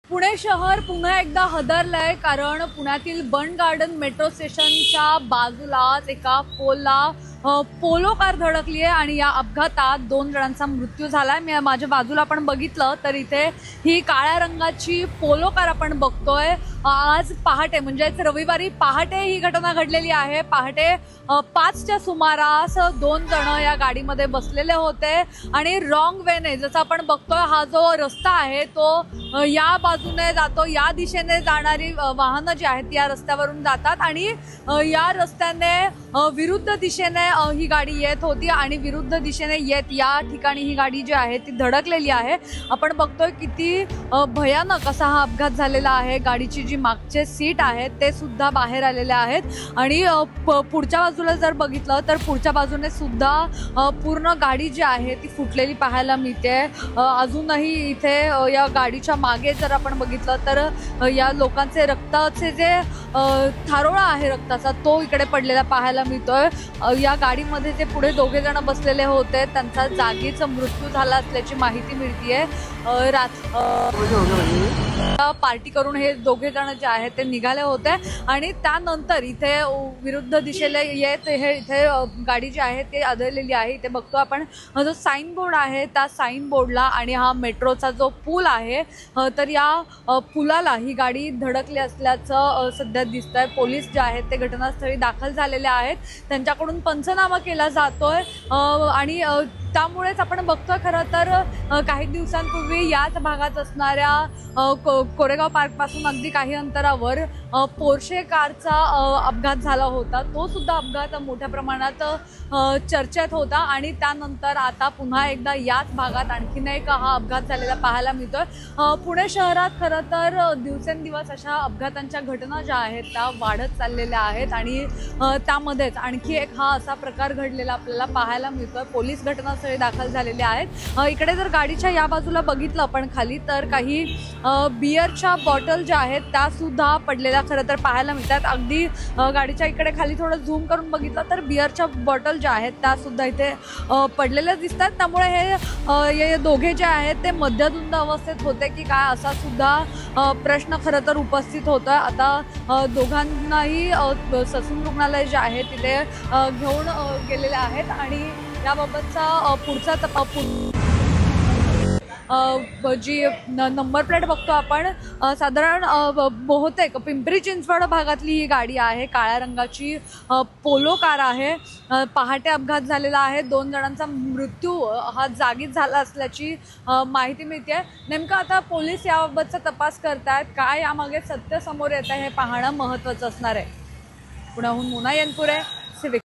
पुणे शहर पुन्हा एकदा हदरलंय, कारण पुण्यातील बंड गार्डन मेट्रो स्टेशनच्या बाजूलाच एका पोलला पोलो कार धडकली आहे आणि या अपघातात 2 जणांचा मृत्यू झालाय। मी माझ्या बाजूला आपण बघितलं तर इथे ही काळ्या रंगाची पोलो कार आपण बघतोय। आज पहाटे म्हणजे रविवारी पहाटे ही घटना घडलेली आहे। पहाटे 5च्या सुमारास 2 जण या गाडीमध्ये बसलेले होते आणि रॉंग वेने, जसं आपण बघतोय हा जो रस्ता आहे तो या बाजूने जातो, या दिशेने जाणारी वाहनं जी आहेत या रस्त्यावरून जातात आणि या रस्त्याने विरुद्ध दिशेने ही गाडी येत होती आणि विरुद्ध दिशेने येत या ठिकाणी ही गाडी जी आहे ती धडकलेली आहे। आपण बघतोय किती भयानक असा हा अपघात झालेला आहे। गाडीची जी मागचे सीट आहेत ते सुद्धा बाहेर आलेले आहेत आणि पुढच्या बाजूला जर बघितलं तर पुढच्या बाजूने सुद्धा पूर्ण गाडी जी आहे ती फुटलेली पाहायला मिळते। अजूनही इथे या गाडीच्या मागे जर आपण बघितलं तर या लोकांचे रक्ताचे जे थारोळा आहे रक्ताचा तो इकडे पडलेला पाहायला मिळतोय। या गाडीमध्ये जे पुढे 2 जण बसलेले होते त्यांचा जागीच मृत्यू झाला असल्याची माहिती मिळतीये। पार्टी करून हे 2 जण जे आहेत ते निघाले होते आणि त्यानंतर इथे विरुद्ध दिशेला येत हे इथे गाडी जी आहे ते आदळलेली आहे। इथे बघतो आपण जो साइन बोर्ड आहे त्या साइन बोर्डला आणि हा मेट्रोचा जो पूल आहे तर या पुलाला ही गाडी धडकली असल्याचं सध्या दिसतंय। पोलीस जे आहेत ते घटनास्थळी दाखल झालेले आहेत, त्यांच्याकडून पंचनामा केला जातोय आणि त्यामुळेच आपण बघतोय खरं तर काही दिवसांपूर्वी याच भागात असणाऱ्या कोरेगाव पार्क पासून अगदी काही अंतरावर पोर्शे कारचा अपघात झाला होता। तो सुद्धा अपघात मोठ्या प्रमाणात चर्चेत होता आणि त्यानंतर आता पुन्हा एकदा याच भागात आणखीन एक हा अपघात झालेला पाहायला मिळतोय। पुणे शहरात खरं तर दिवसेंदिवस अशा अपघातांच्या घटना ज्या आहेत त्या वाढत चाललेल्या आहेत आणि त्यामध्येच आणखी एक हा असा प्रकार घडलेला आपल्याला पाहायला मिळतोय। पोलीस घटनास्थळी दाखल झालेले आहेत। इकडे जर गाडीच्या या बाजूला बघितलं आपण खाली तर काही बिअरच्या बॉटल ज्या आहेत त्या सुद्धा पडलेल्या खरं तर पाहायला मिळतात। अगदी गाडीच्या इकडे खाली थोडं झूम करून बघितलं तर बिअरच्या बॉटल ज्या आहेत त्या सुद्धा इथे पडलेल्या दिसतात। त्यामुळे हे दोघे जे आहेत ते मध्यधुंद अवस्थेत होते की काय असा सुद्धा प्रश्न खरं तर उपस्थित होता। आता दोघांनाही ससून रुग्णालय जे आहे तिथे घेऊन गेलेले आहेत आणि याबाबतचा पुढचा जी नंबर प्लेट बघतो आपण साधारण बहुतेक पिंपरी चिंचवड भागातली ही गाडी आहे। काळ्या रंगाची पोलो कार आहे। पहाटे अपघात झालेला आहे। 2 जणांचा मृत्यू हा जागीच झाला असल्याची माहिती मिळते। नेमकं आता पोलीस याबाबतचा तपास करतायत, काय यामागे सत्य समोर येत आहे हे पाहणं महत्त्वाचं असणार आहे। पुण्याहून मोना येनपुरे, सिविक।